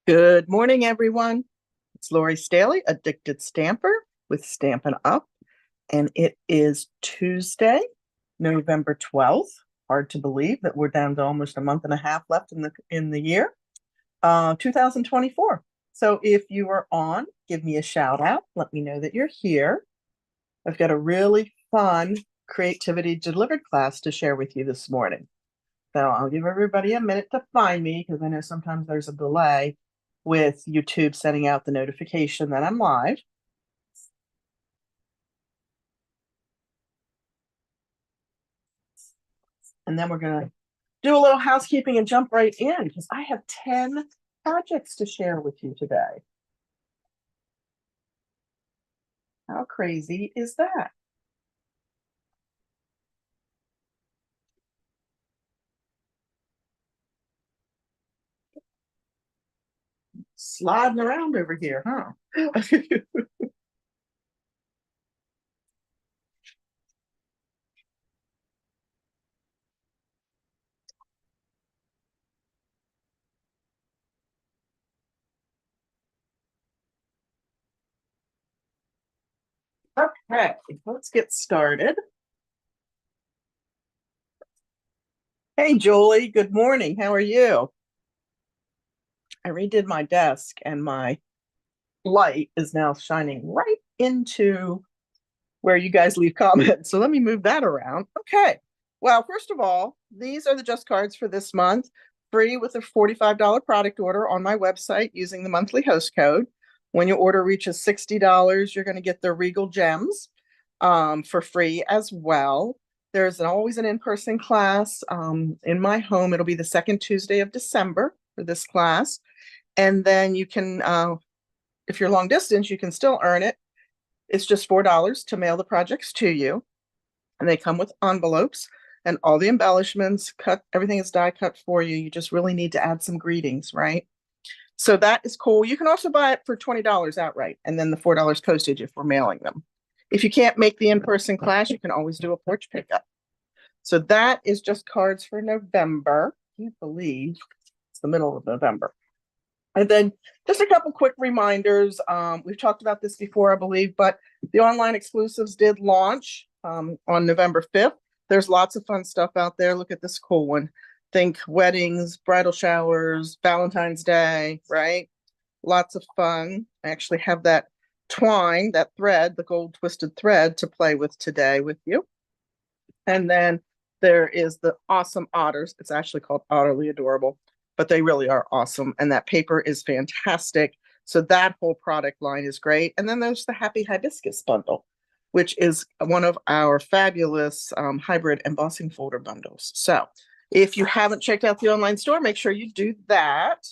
Good morning, everyone. It's Lori Staley, Addicted Stamper with Stampin' Up. And it is Tuesday, November 12th. Hard to believe that we're down to almost a month and a half left in the year, 2024. So if you are on, give me a shout out. Let me know that you're here. I've got a really fun creativity delivered class to share with you this morning. So I'll give everybody a minute to find me because I know sometimes there's a delay with YouTube sending out the notification that I'm live. And then we're going to do a little housekeeping and jump right in because I have 10 projects to share with you today. How crazy is that? Sliding around over here, huh? Okay, let's get started. Hey, Julie, good morning. How are you? I redid my desk and my light is now shining right into where you guys leave comments. So let me move that around. Okay. Well, first of all, these are the just cards for this month, free with a $45 product order on my website using the monthly host code. When your order reaches $60, you're going to get the Regal Gems for free as well. There's always an in-person class in my home. It'll be the second Tuesday of December for this class. And then you can, if you're long distance, you can still earn it. It's just $4 to mail the projects to you. And they come with envelopes and all the embellishments cut. Everything is die cut for you. You just really need to add some greetings, right? So that is cool. You can also buy it for $20 outright and then the $4 postage if we're mailing them. If you can't make the in-person class, you can always do a porch pickup. So that is just cards for November. I can't believe it's the middle of November. And then just a couple quick reminders. We've talked about this before, I believe, but the online exclusives did launch on November 5th. There's lots of fun stuff out there. Look at this cool one. Think weddings, bridal showers, Valentine's Day, right? Lots of fun. I actually have that twine, that thread, the gold twisted thread to play with today with you. And then there is the awesome otters. It's actually called Otterly Adorable, but they really are awesome. And that paper is fantastic. So that whole product line is great. And then there's the Happy Hibiscus bundle, which is one of our fabulous hybrid embossing folder bundles. So if you haven't checked out the online store, make sure you do that.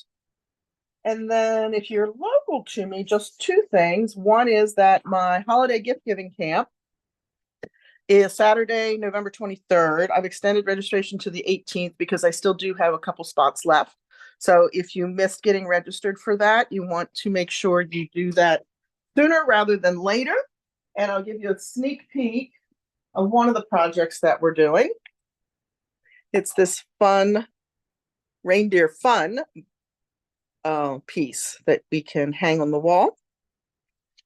And then if you're local to me, just two things. One is that my holiday gift giving camp is Saturday, November 23rd. I've extended registration to the 18th because I still do have a couple spots left. So if you missed getting registered for that, you want to make sure you do that sooner rather than later. And I'll give you a sneak peek of one of the projects that we're doing. It's this fun reindeer fun piece that we can hang on the wall.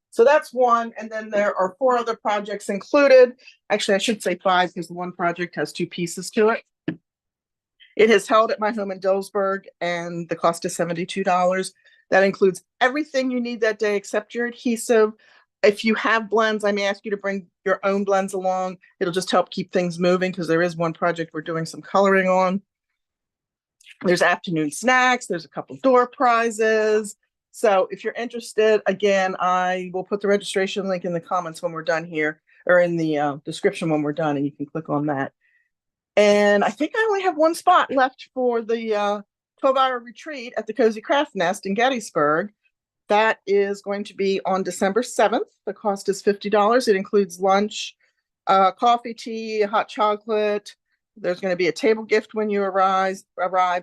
So that's one. And then there are 4 other projects included. Actually, I should say 5 because one project has 2 pieces to it. It is held at my home in Dillsburg and the cost is $72. That includes everything you need that day except your adhesive. If you have blends, I may ask you to bring your own blends along. It'll just help keep things moving because there is one project we're doing some coloring on. There's afternoon snacks. There's a couple door prizes. So if you're interested, again, I will put the registration link in the comments when we're done here, or in the description when we're done, and you can click on that. And I think I only have one spot left for the Tofay I retreat at the Cozy Craft Nest in Gettysburg. That is going to be on December 7th. The cost is $50. It includes lunch, coffee, tea, hot chocolate. There's going to be a table gift when you arrive,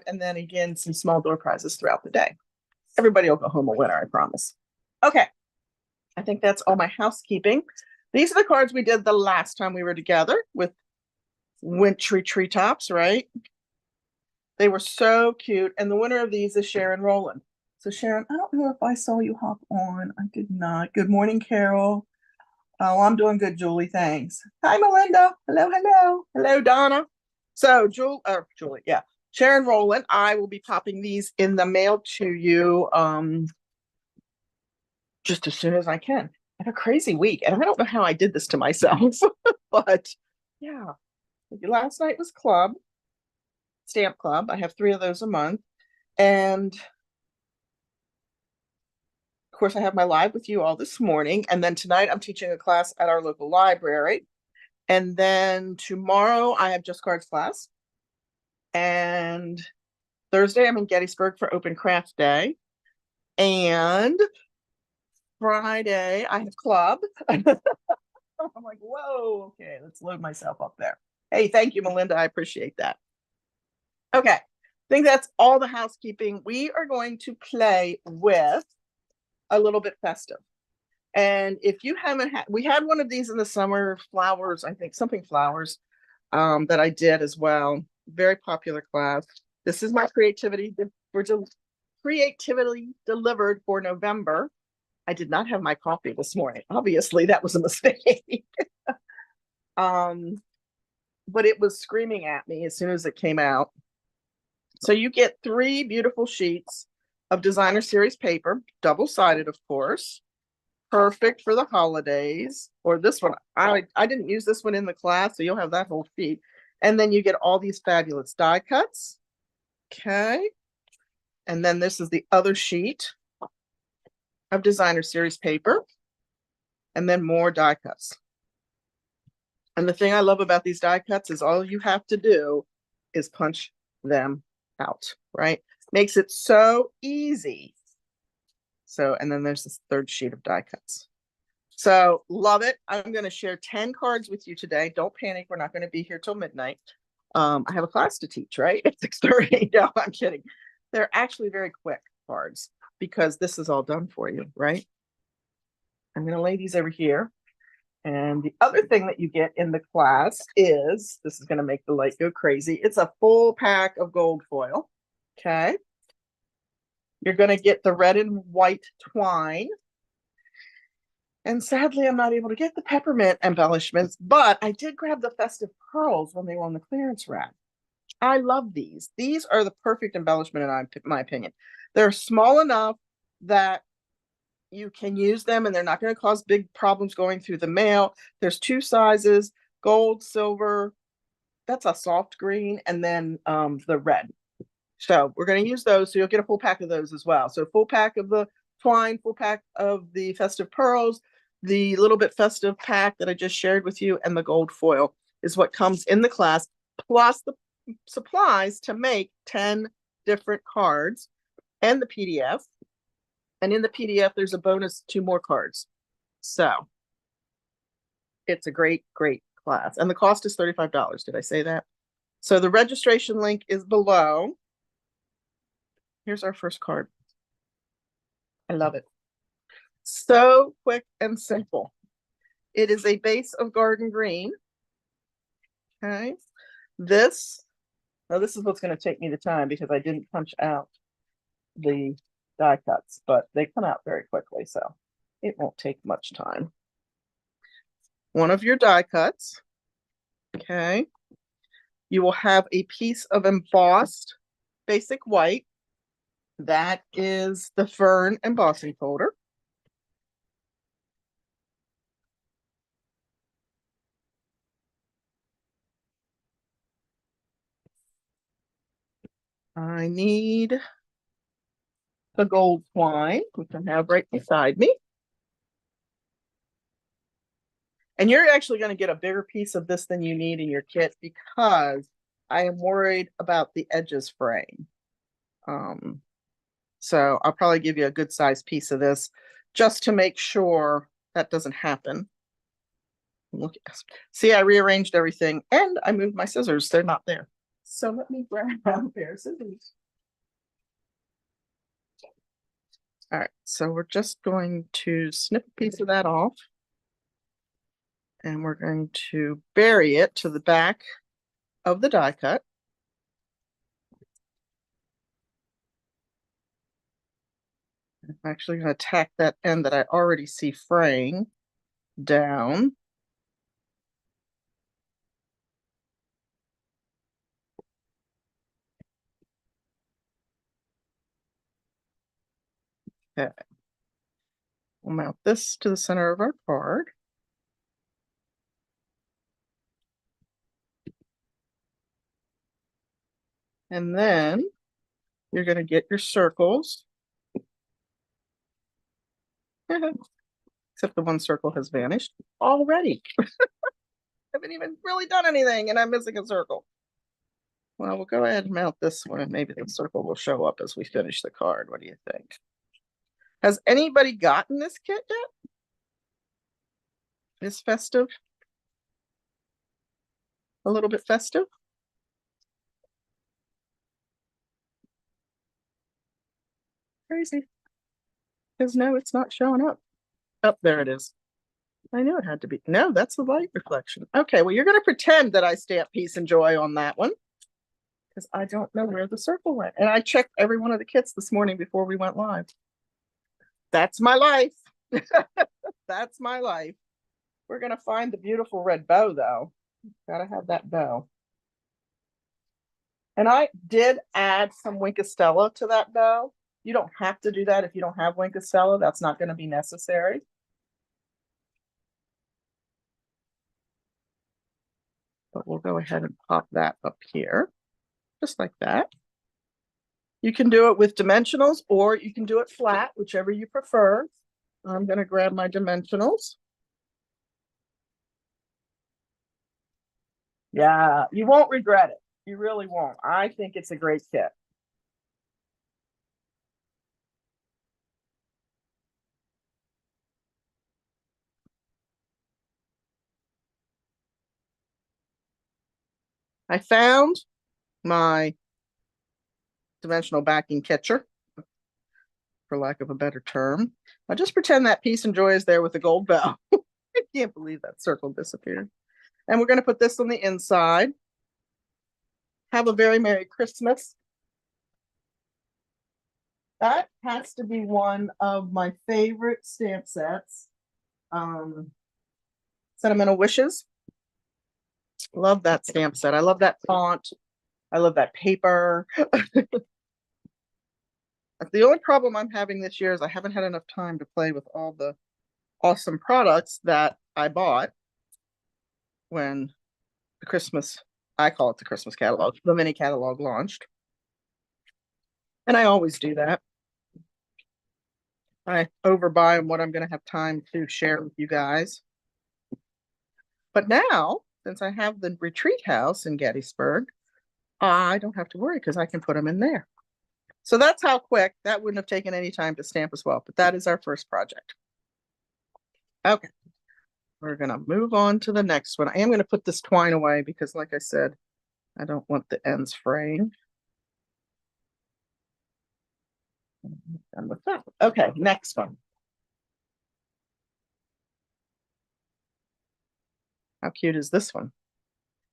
and then again, some small door prizes throughout the day. Everybody will go home a winner, I promise. Okay, I think that's all my housekeeping. These are the cards we did the last time we were together with wintry treetops, right? They were so cute. And the winner of these is Sharon Rowland. So Sharon, I don't know if I saw you hop on. I did not. Good morning, Carol. Oh, I'm doing good, Julie. Thanks. Hi, Melinda. Hello, hello. Hello, Donna. So, Julie, yeah. Sharon Rowland, I will be popping these in the mail to you just as soon as I can. I have a crazy week, and I don't know how I did this to myself, but yeah. Last night was stamp club. I have 3 of those a month. And of course, I have my live with you all this morning. And then tonight I'm teaching a class at our local library. And then tomorrow I have Just Cards class. And Thursday I'm in Gettysburg for Open Craft Day. And Friday I have club. I'm like, whoa, okay, let's load myself up there. Hey, thank you, Melinda. I appreciate that. Okay, I think that's all the housekeeping. We are going to play with a little bit festive. And if you haven't had, we had one of these in the summer, flowers, I think something flowers, that I did as well. Very popular class. This is my creativity delivered for November. I did not have my coffee this morning. Obviously, that was a mistake. But it was screaming at me as soon as it came out. So you get 3 beautiful sheets of designer series paper, double-sided, of course. Perfect for the holidays. Or this one, I didn't use this one in the class, so you'll have that whole sheet. And then you get all these fabulous die cuts. Okay. And then this is the other sheet of designer series paper. And then more die cuts. And the thing I love about these die cuts is all you have to do is punch them out, right? Makes it so easy. So, and then there's this 3rd sheet of die cuts. So love it. I'm going to share 10 cards with you today. Don't panic. We're not going to be here till midnight. I have a class to teach, right? At 6:30. No, I'm kidding. They're actually very quick cards because this is all done for you, right? I'm going to lay these over here. And the other thing that you get in the class is, this is going to make the light go crazy. It's a full pack of gold foil. Okay. You're going to get the red and white twine. And sadly, I'm not able to get the peppermint embellishments, but I did grab the festive pearls when they were on the clearance rack. I love these. These are the perfect embellishment in my opinion. They're small enough that you can use them and they're not going to cause big problems going through the mail. There's 2 sizes, gold, silver, that's a soft green, and then the red. So we're going to use those. So you'll get a full pack of those as well. So full pack of the twine, full pack of the festive pearls, the little bit festive pack that I just shared with you, and the gold foil is what comes in the class, plus the supplies to make 10 different cards and the PDF. And in the PDF, there's a bonus 2 more cards. So it's a great, great class. And the cost is $35. Did I say that? So the registration link is below. Here's our first card. I love it. So quick and simple. It is a base of garden green. Okay. Now this is what's going to take me the time because I didn't punch out the die cuts, but they come out very quickly, so it won't take much time. One of your die cuts. Okay. You will have a piece of embossed basic white. That is the fern embossing folder. I need the gold twine, which I have right beside me. And you're actually going to get a bigger piece of this than you need in your kit because I am worried about the edges fraying. So I'll probably give you a good sized piece of this just to make sure that doesn't happen. Look, see, I rearranged everything and I moved my scissors. They're not there. So let me grab a pair of scissors. All right, so we're just going to snip a piece of that off. And we're going to bury it to the back of the die cut. I'm actually going to tack that end that I already see fraying down. Okay. We'll mount this to the center of our card. And then you're going to get your circles. Except the one circle has vanished already. I haven't even really done anything and I'm missing a circle. Well, we'll go ahead and mount this one and maybe the circle will show up as we finish the card. What do you think? Has anybody gotten this kit yet? Is Festive a little bit festive? Crazy. Because no, it's not showing up. Oh, there it is. I knew it had to be. No, that's the light reflection. Okay, well, you're going to pretend that I stamp peace and joy on that one because I don't know where the circle went. And I checked every one of the kits this morning before we went live. That's my life. That's my life. We're going to find the beautiful red bow, though. Got to have that bow. And I did add some Winkostella to that bow. You don't have to do that if you don't have Winkostella. That's not going to be necessary. But we'll go ahead and pop that up here, just like that. You can do it with dimensionals or you can do it flat, whichever you prefer. I'm going to grab my dimensionals. Yeah, you won't regret it. You really won't. I think it's a great kit. I found my dimensional backing catcher, for lack of a better term. I'll just pretend that peace and joy is there with the gold bow. I can't believe that circle disappeared. And we're going to put this on the inside. Have a very Merry Christmas. That has to be one of my favorite stamp sets. Sentimental Wishes. Love that stamp set. I love that font. I love that paper. The only problem I'm having this year is I haven't had enough time to play with all the awesome products that I bought when the Christmas, I call it the Christmas catalog, the mini catalog launched. And I always do that. I overbuy what I'm going to have time to share with you guys. But now, since I have the retreat house in Gettysburg, I don't have to worry because I can put them in there. So that's how quick. That wouldn't have taken any time to stamp as well, but that is our first project. Okay, we're going to move on to the next one. I am going to put this twine away because, like I said, I don't want the ends fraying. Done with that. Okay, next one. How cute is this one?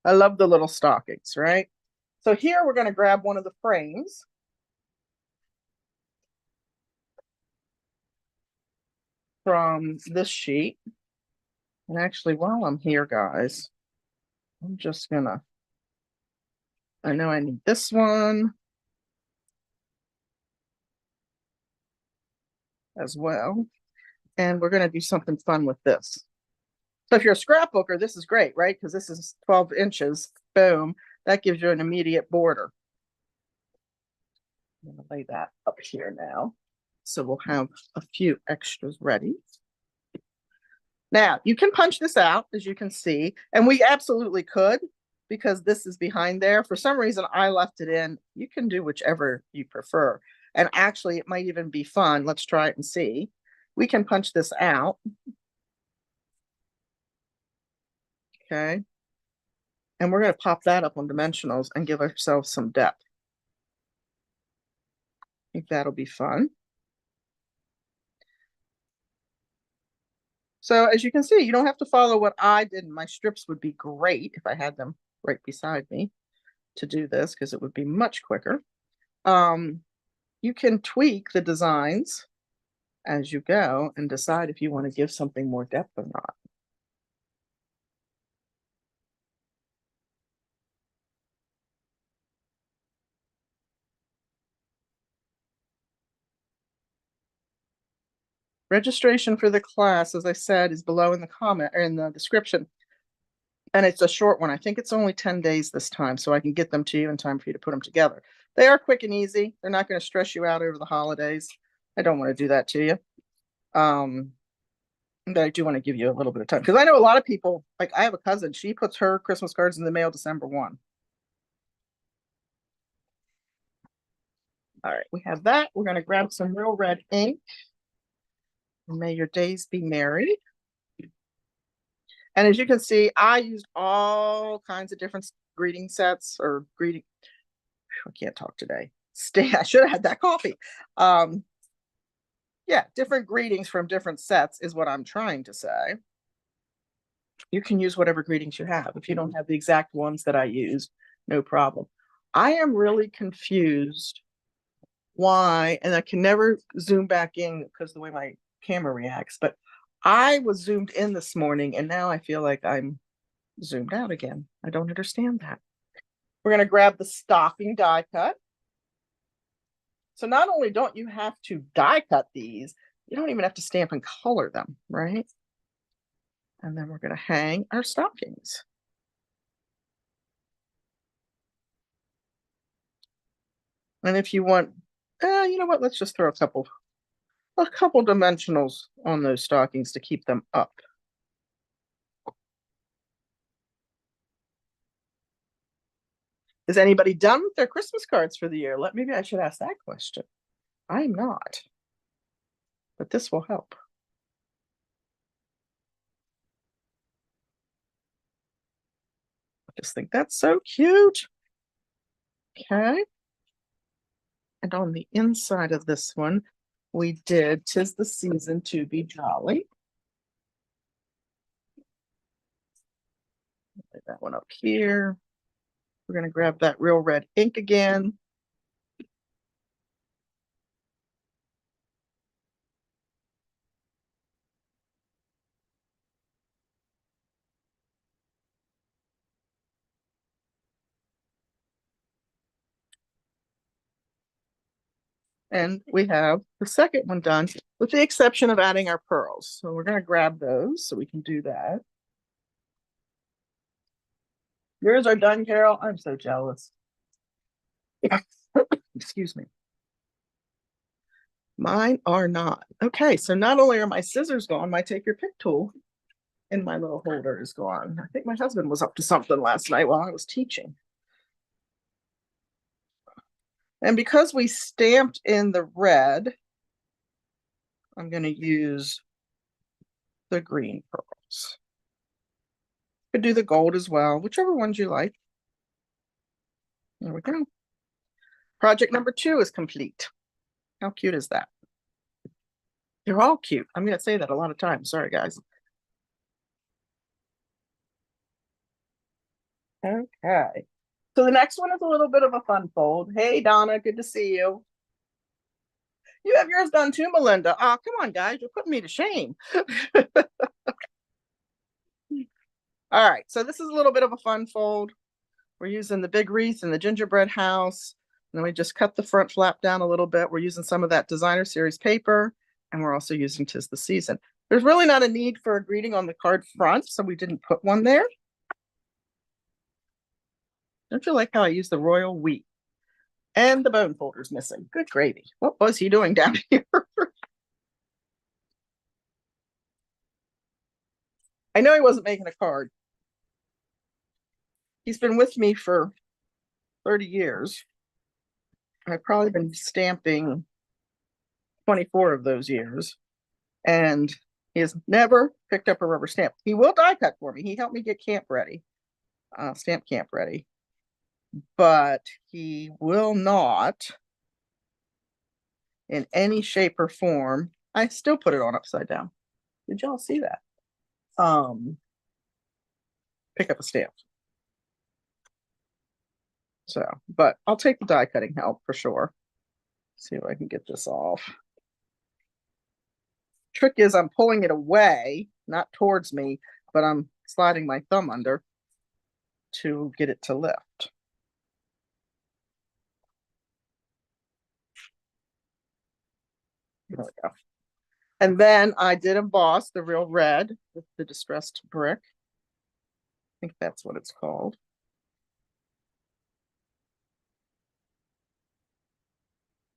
I love the little stockings, right? So here we're going to grab one of the frames. From this sheet. And actually, while I'm here, guys, I'm just gonna, I know I need this one as well. And we're gonna do something fun with this. So if you're a scrapbooker, this is great, right? Because this is 12 inches, boom. That gives you an immediate border. I'm gonna lay that up here now. So we'll have a few extras ready. Now, you can punch this out, as you can see, and we absolutely could, because this is behind there. For some reason, I left it in. You can do whichever you prefer. And actually, it might even be fun. Let's try it and see. We can punch this out. Okay. And we're going to pop that up on dimensionals and give ourselves some depth. I think that'll be fun. So as you can see, you don't have to follow what I did. My strips would be great if I had them right beside me to do this, because it would be much quicker. You can tweak the designs as you go and decide if you want to give something more depth or not. Registration for the class, as I said, is below in the comment or in the description. And it's a short one. I think it's only 10 days this time, so I can get them to you in time for you to put them together. They are quick and easy. They're not going to stress you out over the holidays. I don't want to do that to you. But I do want to give you a little bit of time because I know a lot of people, like I have a cousin, she puts her Christmas cards in the mail December 1. All right, we have that. We're going to grab some real red ink. May your days be merry. And as you can see, I used all kinds of different greeting sets or greeting. I can't talk today. I should have had that coffee. Yeah, different greetings from different sets is what I'm trying to say. You can use whatever greetings you have. If you don't have the exact ones that I used, no problem. I am really confused why, and I can never zoom back in because the way my camera reacts, but I was zoomed in this morning and now I feel like I'm zoomed out again. I don't understand that. We're going to grab the stocking die cut. So not only don't you have to die cut these, you don't even have to stamp and color them, right? And then we're going to hang our stockings. And if you want, you know what? Let's just throw a couple dimensionals on those stockings to keep them up. Is anybody done with their Christmas cards for the year? Maybe I should ask that question. I'm not, but this will help. I just think that's so cute. Okay. And on the inside of this one, we did "'Tis the Season to Be Jolly." Lay that one up here. We're going to grab that real red ink again. And we have the second one done, with the exception of adding our pearls. So we're going to grab those so we can do that. Yours are done, Carol. I'm so jealous. Excuse me. Mine are not. Okay, so not only are my scissors gone, my take your pick tool in my little holder is gone. I think my husband was up to something last night while I was teaching. And because we stamped in the red, I'm going to use the green pearls. Could do the gold as well, whichever ones you like. There we go. Project number 2 is complete. How cute is that? They're all cute. I'm going to say that a lot of times. Sorry, guys. Okay. So the next one is a little bit of a fun fold. Hey, Donna, good to see you. You have yours done too, Melinda. Oh, come on, guys. You're putting me to shame. All right. So this is a little bit of a fun fold. We're using the big wreath and the gingerbread house. And then we just cut the front flap down a little bit. We're using some of that designer series paper. And we're also using "'Tis the Season." There's really not a need for a greeting on the card front, so we didn't put one there. Don't you like how I use the royal wheat? And the bone folder's missing. Good gravy. What was he doing down here? I know he wasn't making a card. He's been with me for 30 years. I've probably been stamping 24 of those years. And he has never picked up a rubber stamp. He will die cut for me. He helped me get camp ready, stamp camp ready. But he will not, in any shape or form. I still put it on upside down. Did y'all see that? Pick up a stamp. So, but I'll take the die cutting help for sure. See if I can get this off. Trick is I'm pulling it away, not towards me, but I'm sliding my thumb under to get it to lift. There we go. And then I did emboss the real red with the distressed brick. I think that's what it's called.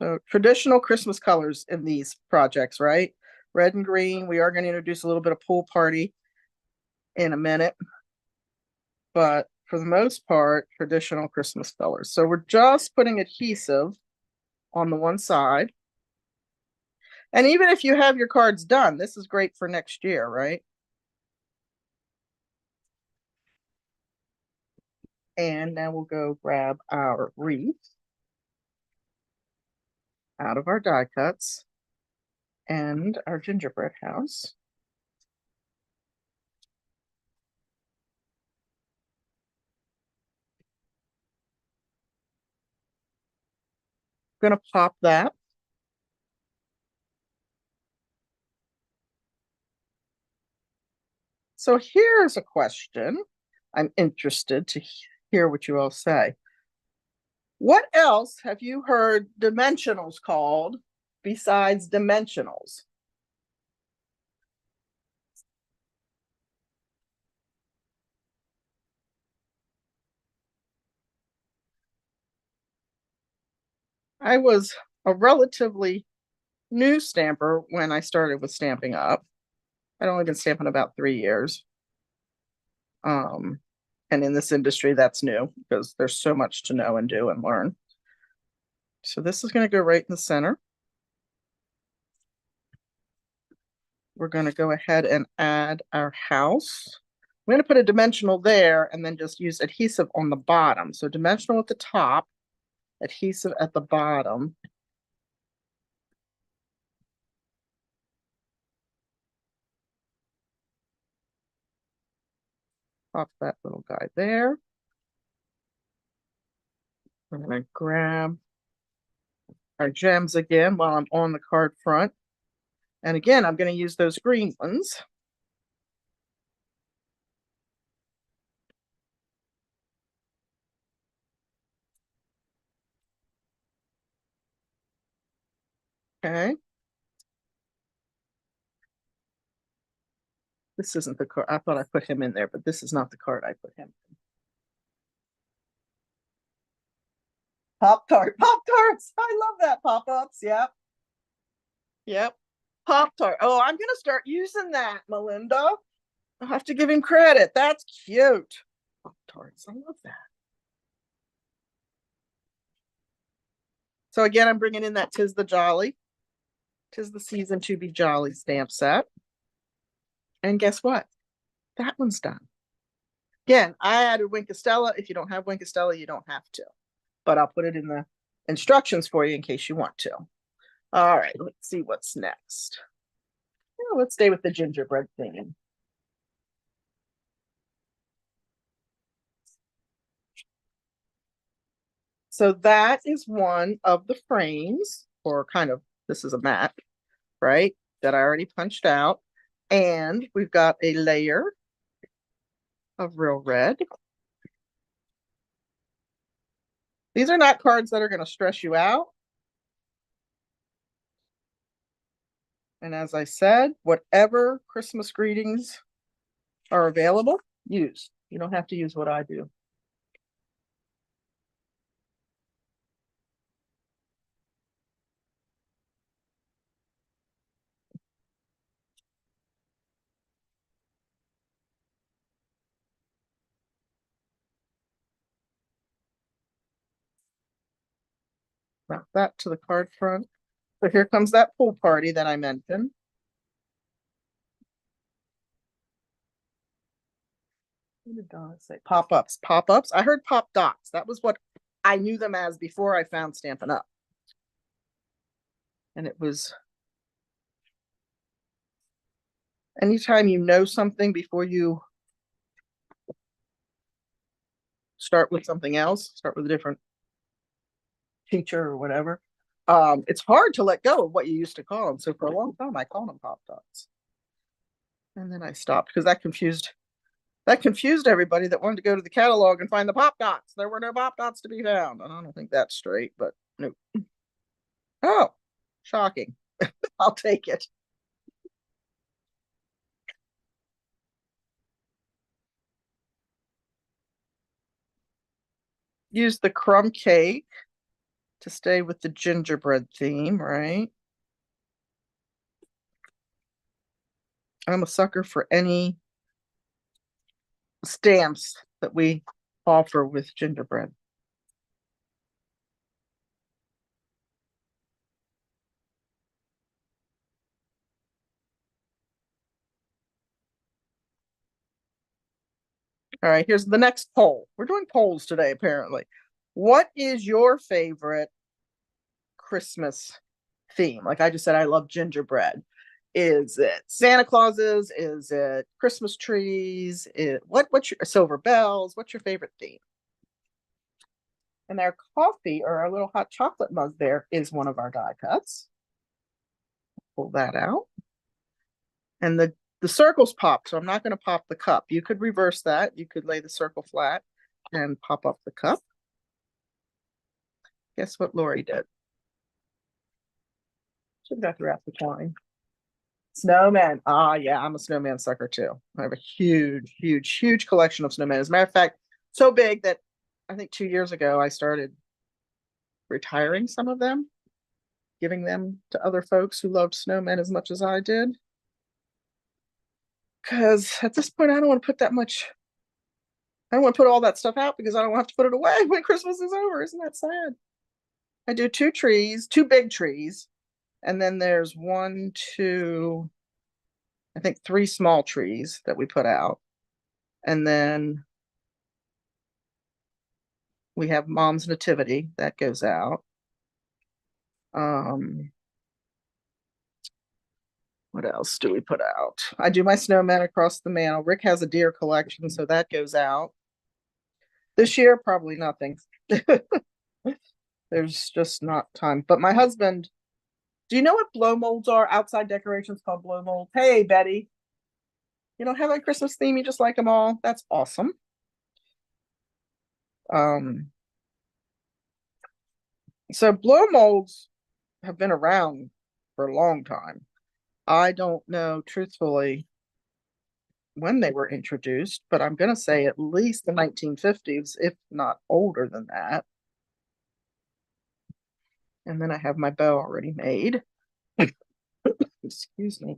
So traditional Christmas colors in these projects, right? Red and green. We are going to introduce a little bit of pool party in a minute, but for the most part, traditional Christmas colors. So we're just putting adhesive on the one side. And even if you have your cards done, this is great for next year, right? And now we'll go grab our wreath out of our die cuts and our gingerbread house. I'm going to pop that. So here's a question. I'm interested to hear what you all say. What else have you heard dimensionals called besides dimensionals? I was a relatively new stamper when I started with Stampin' Up. I'd only been stamping about 3 years. And in this industry, that's new because there's so much to know and do and learn. So this is going to go right in the center. We're going to go ahead and add our house. I'm going to put a dimensional there and then just use adhesive on the bottom. So dimensional at the top, adhesive at the bottom. Pop that little guy there. We're going to grab our gems again while I'm on the card front. And again, I'm going to use those green ones. Okay. This isn't the card. I thought I put him in there, but this is not the card I put him in. Pop-Tart. Pop-Tarts. I love that. Pop-ups. Yep. Yep. Pop-Tart. Oh, I'm going to start using that, Melinda. I'll have to give him credit. That's cute. Pop-Tarts. I love that. So again, I'm bringing in that 'Tis the Jolly. 'Tis the Season to Be Jolly stamp set. And guess what? That one's done. Again, I added Winkostella. If you don't have Winkostella, you don't have to. But I'll put it in the instructions for you in case you want to. All right, let's see what's next. Oh, let's stay with the gingerbread theme. So that is one of the frames, or kind of, this is a mat, right? That I already punched out. And we've got a layer of real red. These are not cards that are going to stress you out. And as I said, whatever Christmas greetings are available, use. You don't have to use what I do. Wrap that to the card front. So here comes that pool party that I mentioned. What did Donna say? Pop-ups. Pop-ups. I heard pop dots. That was what I knew them as before I found Stampin' Up. And it was anytime you know something before you start with something else, start with a different teacher or whatever. It's hard to let go of what you used to call them. So for a long time, I called them Pop-Tarts. And then I stopped because that confused everybody that wanted to go to the catalog and find the Pop-Tarts. There were no Pop-Tarts to be found. And I don't think that's straight, but no. Oh, shocking. I'll take it. Use the crumb cake to stay with the gingerbread theme, right? I'm a sucker for any stamps that we offer with gingerbread. All right, here's the next poll. We're doing polls today, apparently. What is your favorite Christmas theme? Like I just said, I love gingerbread. Is it Santa Clauses? Is it Christmas trees? What's your silver bells? What's your favorite theme? And our coffee or our little hot chocolate mug there is one of our die cuts. Pull that out. And the circle's popped, so I'm not going to pop the cup. You could reverse that. You could lay the circle flat and pop up the cup. Guess what Lori did? She got to wrap the twine. Snowman. Ah, yeah, I'm a snowman sucker too. I have a huge, huge, huge collection of snowmen. As a matter of fact, so big that I think 2 years ago I started retiring some of them, giving them to other folks who loved snowmen as much as I did. Because at this point, I don't want to put that much. I don't want to put all that stuff out because I don't have to put it away when Christmas is over. Isn't that sad? I do two trees, two big trees, and then there's one, two, I think three small trees that we put out. And then we have Mom's Nativity that goes out. What else do we put out? I do my snowman across the mantle. Rick has a deer collection, so that goes out. This year, probably nothing. There's just not time. But my husband, do you know what blow molds are? Outside decorations called blow molds. Hey, Betty, you don't have a Christmas theme, you just like them all. That's awesome. Um, so blow molds have been around for a long time. I don't know, truthfully, when they were introduced, but I'm going to say at least the 1950s, if not older than that. And then I have my bow already made. Excuse me.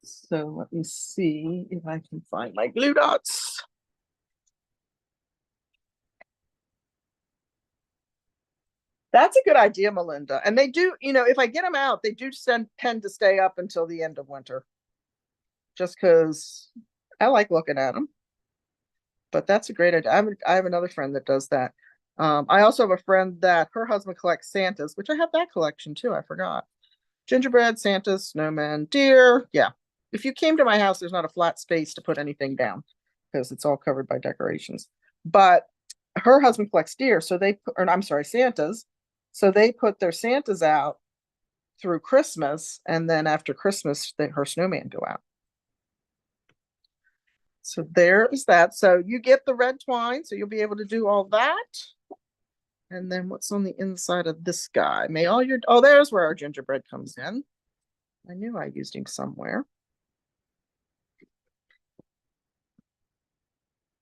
So let me see if I can find my glue dots. That's a good idea, Melinda. And they do, if I get them out, they do tend to stay up until the end of winter. Just because I like looking at them. But that's a great idea. I have another friend that does that. I also have a friend that her husband collects Santas, which I have that collection too. I forgot. Gingerbread, Santas, snowmen, deer. Yeah. If you came to my house, there's not a flat space to put anything down because it's all covered by decorations. But her husband collects deer, so I'm sorry, Santas. So they put their Santas out through Christmas, and then after Christmas, her snowman go out. So there is that. So you get the red twine, so you'll be able to do all that. And then what's on the inside of this guy? There's where our gingerbread comes in. I knew I used him somewhere.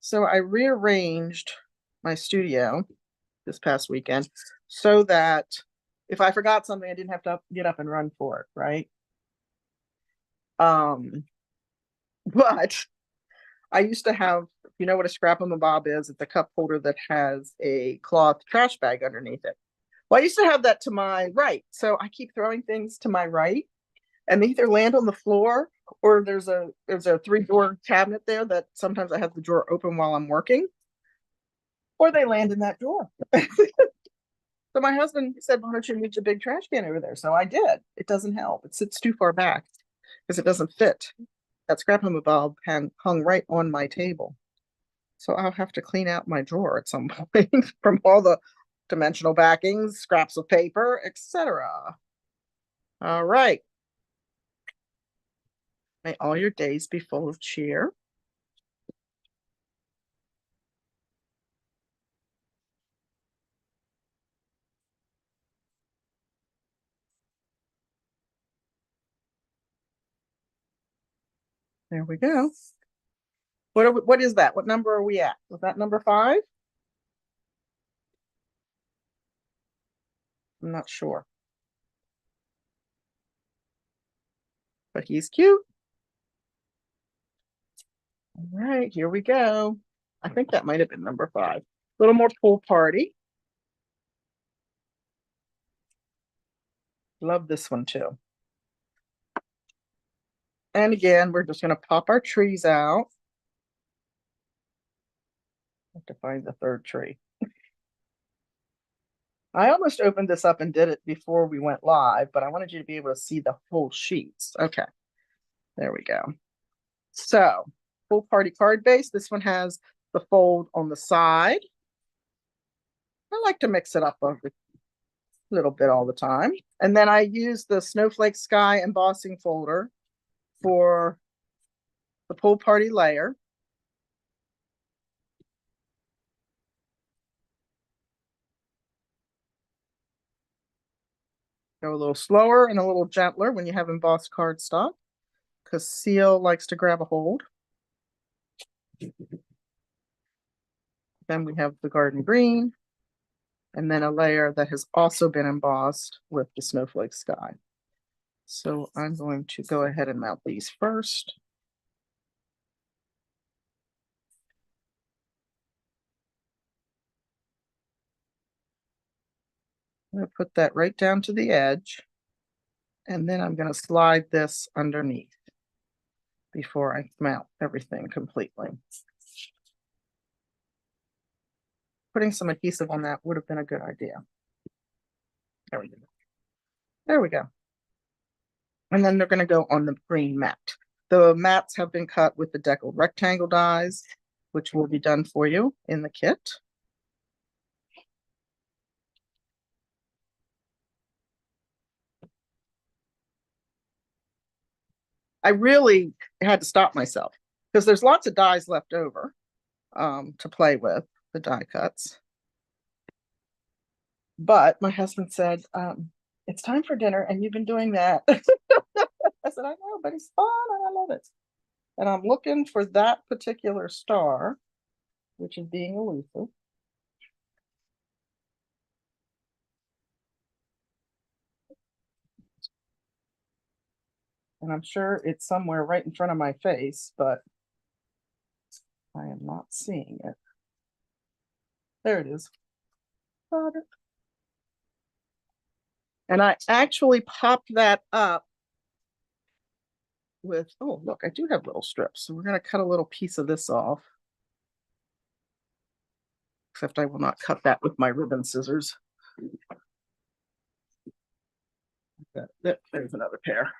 So I rearranged my studio this past weekend so that if I forgot something, I didn't have to get up and run for it, right? But I used to have, you know what a scrap on the bob is? It's a cup holder that has a cloth trash bag underneath it. Well, I used to have that to my right. So I keep throwing things to my right and they either land on the floor or there's a 3-drawer cabinet there that sometimes I have the drawer open while I'm working, or they land in that drawer. So my husband said, why don't you reach a big trash can over there? So I did. It doesn't help. It sits too far back because it doesn't fit. That scrap on the bulb hung right on my table. So I'll have to clean out my drawer at some point from all the dimensional backings, scraps of paper, etc. All right. May all your days be full of cheer. There we go. What is that? What number are we at? Was that number 5? I'm not sure. But he's cute. All right, here we go. I think that might have been number 5. A little more pool party. Love this one too. And again, we're just going to pop our trees out. I have to find the third tree. I almost opened this up and did it before we went live, but I wanted you to be able to see the whole sheets. Okay, there we go. So, full party card base. This one has the fold on the side. I like to mix it up a little bit all the time. And then I use the Snowflake Sky embossing folder for the pool party layer. Go a little slower and a little gentler when you have embossed cardstock, because seal likes to grab a hold. Then we have the garden green, and then a layer that has also been embossed with the Snowflake Sky. So I'm going to go ahead and mount these first. I'm going to put that right down to the edge, and then I'm going to slide this underneath before I mount everything completely. Putting some adhesive on that would have been a good idea. There we go. There we go. And then they're going to go on the green mat. The mats have been cut with the deckled rectangle dies, which will be done for you in the kit. I really had to stop myself because there's lots of dies left over to play with, the die cuts. But my husband said, it's time for dinner and you've been doing that. I said, I know, but it's fun and I love it. And I'm looking for that particular star, which is being elusive. And I'm sure it's somewhere right in front of my face, but I am not seeing it. There it is. Got it. And I actually popped that up with, oh, look, I do have little strips. So we're going to cut a little piece of this off. Except I will not cut that with my ribbon scissors. There's another pair.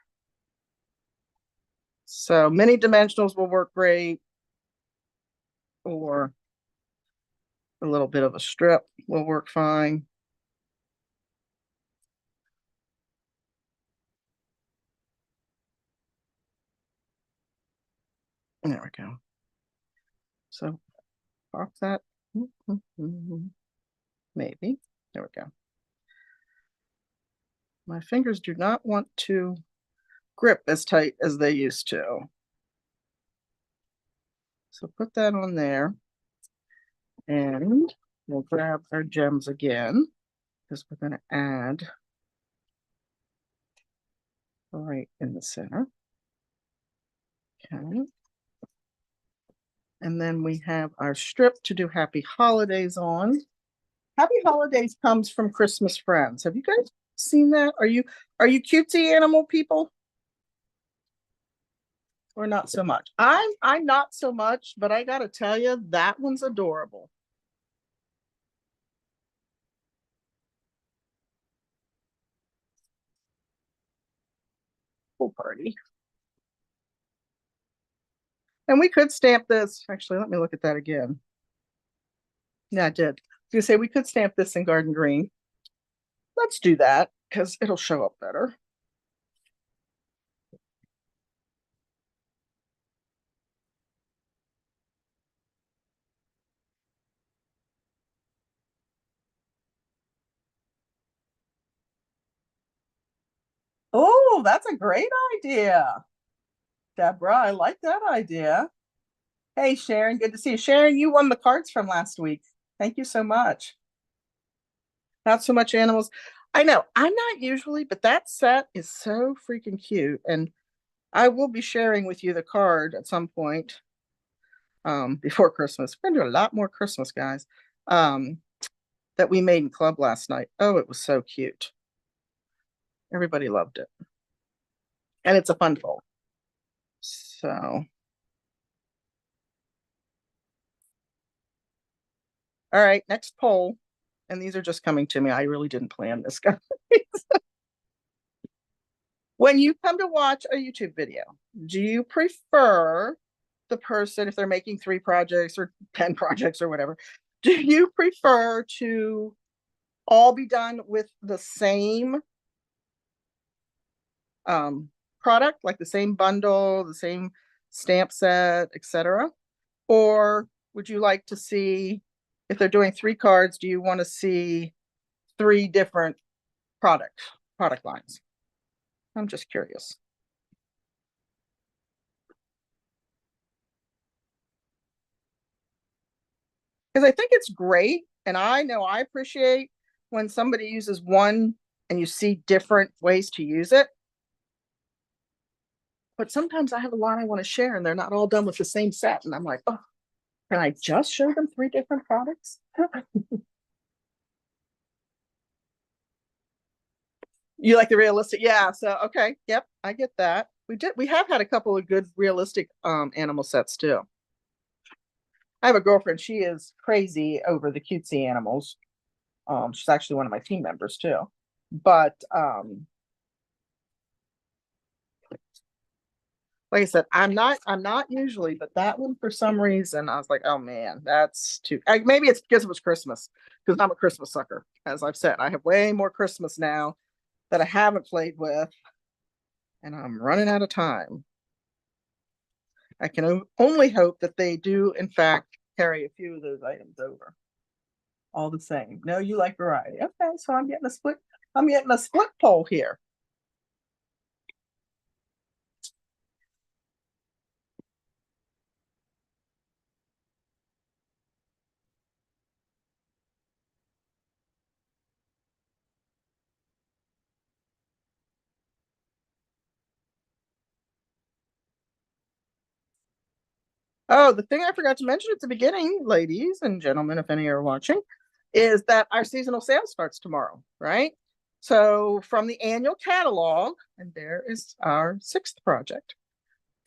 So many dimensionals will work great, or a little bit of a strip will work fine. There we go. So pop that. Maybe. There we go. My fingers do not want to grip as tight as they used to. So put that on there. And we'll grab our gems again, because we're going to add right in the center. Okay. And then we have our strip to do Happy Holidays on. Happy Holidays comes from Christmas Friends. Have you guys seen that? Are you cutesy animal people? Or not so much? I'm not so much, but I gotta tell you, that one's adorable. Pool party. And we could stamp this. Actually, let me look at that again. Yeah, I did. You say we could stamp this in garden green. Let's do that because it'll show up better. Oh, that's a great idea, Deborah. I like that idea. Hey, Sharon, good to see you. Sharon, you won the cards from last week. Thank you so much. Not so much animals. I know I'm not usually, but that set is so freaking cute. And I will be sharing with you the card at some point before Christmas. We're gonna do a lot more Christmas, guys. Um, that we made in club last night. Oh, it was so cute. Everybody loved it. And it's a fun fold. So, all right, next poll. And these are just coming to me. I really didn't plan this, guys. When you come to watch a YouTube video, do you prefer the person, if they're making 3 projects or 10 projects or whatever, do you prefer to all be done with the same product, like the same bundle, the same stamp set, etc.? Or would you like to see, if they're doing 3 cards, do you want to see 3 different product lines? I'm just curious. Because I think it's great. And I know I appreciate when somebody uses one and you see different ways to use it. But sometimes I have a lot I want to share and they're not all done with the same set. And I'm like, oh, can I just show them 3 different products? You like the realistic? Yeah. So, okay. Yep. I get that. We have had a couple of good realistic animal sets too. I have a girlfriend. She is crazy over the cutesy animals. She's actually one of my team members too. But like I said, I'm not usually, but that one for some reason I was like, oh man, that's too. Maybe it's because it was Christmas, because I'm a Christmas sucker. As I've said, I have way more Christmas now that I haven't played with, and I'm running out of time. I can only hope that they do, in fact, carry a few of those items over. All the same. No, you like variety. Okay, so I'm getting a split. I'm getting a split poll here. Oh, the thing I forgot to mention at the beginning, ladies and gentlemen, if any are watching, is that our seasonal sale starts tomorrow, right? So from the annual catalog, and there is our 6th project.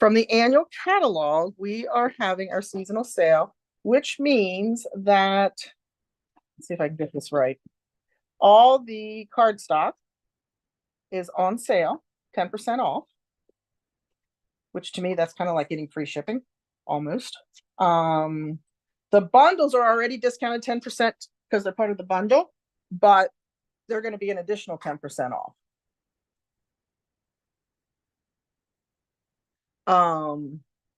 From the annual catalog, we are having our seasonal sale, which means that, let's see if I can get this right. All the cardstock is on sale, 10% off, which to me, that's kind of like getting free shipping, almost. The bundles are already discounted 10% because they're part of the bundle, but they're going to be an additional 10% off.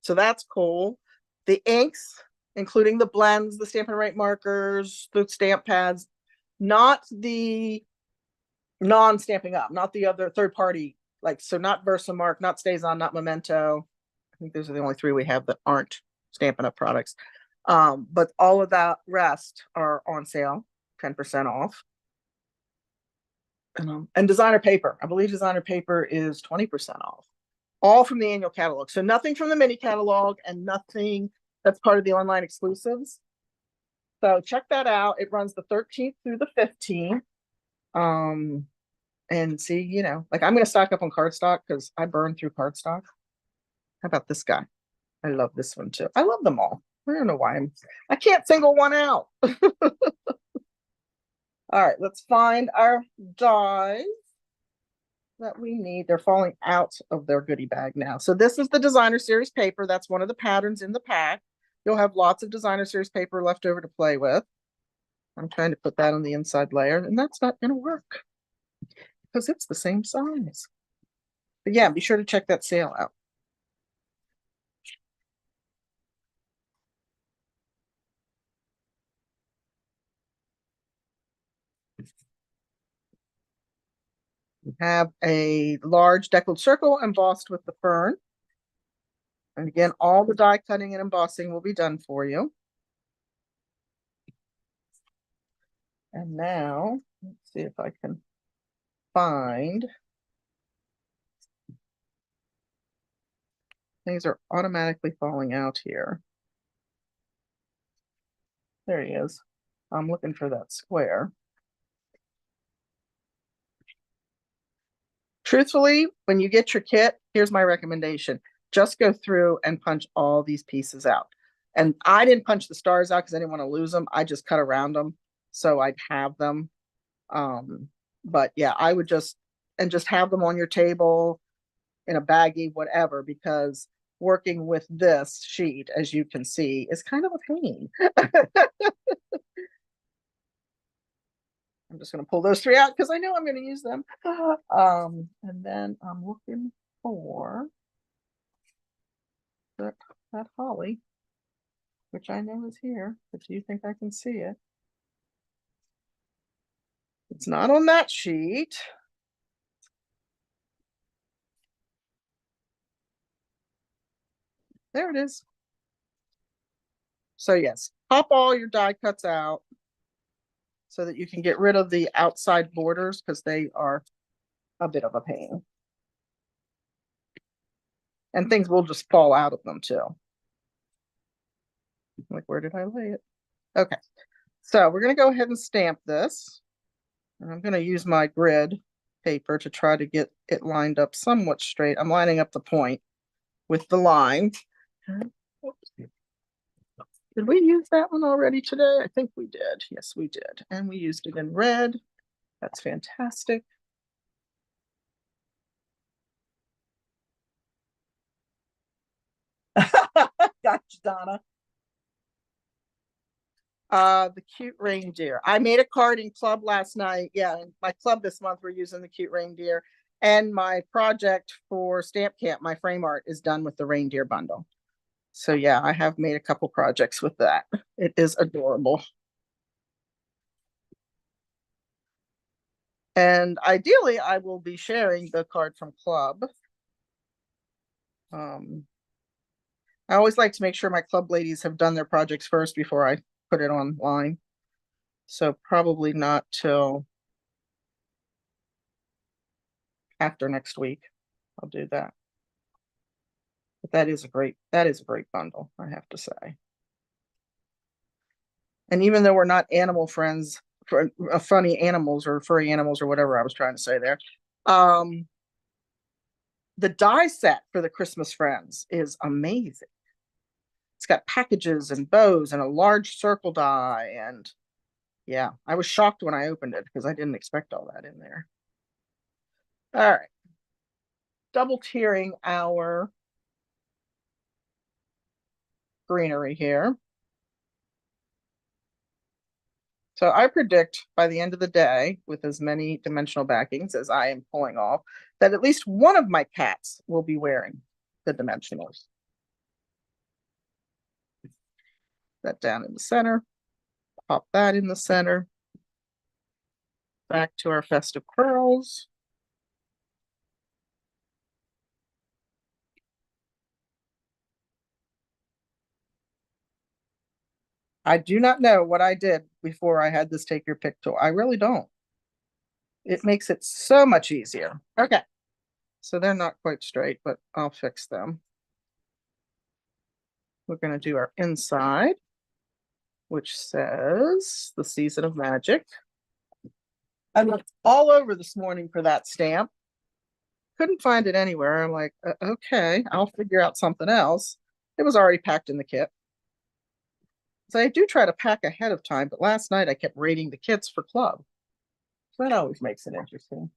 So that's cool. The inks, including the blends, the Stampin' Right markers, the stamp pads, not the non-stamping up, not the other third party, like, so not Versamark, not Stays On, not Memento. I think those are the only 3 we have that aren't Stampin' Up products. But all of that rest are on sale, 10% off. And designer paper, I believe designer paper is 20% off, all from the annual catalog. So nothing from the mini catalog and nothing that's part of the online exclusives. So check that out. It runs the 13th through the 15th. And see, like I'm going to stock up on cardstock because I burn through cardstock. How about this guy? I love this one too. I love them all. I don't know why I can't single one out. All right, let's find our dies that we need. They're falling out of their goodie bag now. So this is the designer series paper. That's one of the patterns in the pack. You'll have lots of designer series paper left over to play with. I'm trying to put that on the inside layer, and that's not going to work because it's the same size. But yeah, be sure to check that sale out. We have a large deckled circle embossed with the fern. And again, all the die cutting and embossing will be done for you. And now, let's see if I can find. Things are automatically falling out here. There he is. I'm looking for that square. Truthfully, when you get your kit, here's my recommendation. Just go through and punch all these pieces out. And I didn't punch the stars out because I didn't want to lose them. I just cut around them so I'd have them. But yeah, I would just have them on your table in a baggie, whatever, because working with this sheet, as you can see, is kind of a pain. I'm just going to pull those three out because I know I'm going to use them. And then I'm looking for that holly, which I know is here. But do you think I can see it? It's not on that sheet. There it is. So yes, pop all your die cuts out so that you can get rid of the outside borders because they are a bit of a pain. And things will just fall out of them too. Like, where did I lay it? Okay, so we're going to go ahead and stamp this. And I'm going to use my grid paper to try to get it lined up somewhat straight. I'm lining up the point with the line. Did we use that one already today? I think we did. Yes, we did. And we used it in red. That's fantastic. Gotcha, Donna. The cute reindeer. I made a card in club last night. Yeah, in my club this month, we're using the cute reindeer. And my project for Stamp Camp, my frame art, is done with the reindeer bundle. So yeah, I have made a couple projects with that. It is adorable. And ideally, I will be sharing the card from club. I always like to make sure my club ladies have done their projects first before I put it online. So probably not till after next week. I'll do that. But that is a great bundle, I have to say. And even though we're not animal friends for funny animals or furry animals or whatever I was trying to say there, the die set for the Christmas Friends is amazing. It's got packages and bows and a large circle die. And yeah, I was shocked when I opened it because I didn't expect all that in there. All right. Double tiering our greenery here. So I predict by the end of the day, with as many dimensional backings as I am pulling off, that at least one of my cats will be wearing the dimensionals. That down in the center, pop that in the center. Back to our festive pearls. I do not know what I did before I had this take your pick tool. I really don't. It makes it so much easier. Okay. So they're not quite straight, but I'll fix them. We're going to do our inside, which says the Season of Magic. I looked all over this morning for that stamp. Couldn't find it anywhere. I'm like, okay, I'll figure out something else. It was already packed in the kit. So I do try to pack ahead of time, but last night I kept rating the kits for club. So that always makes it interesting.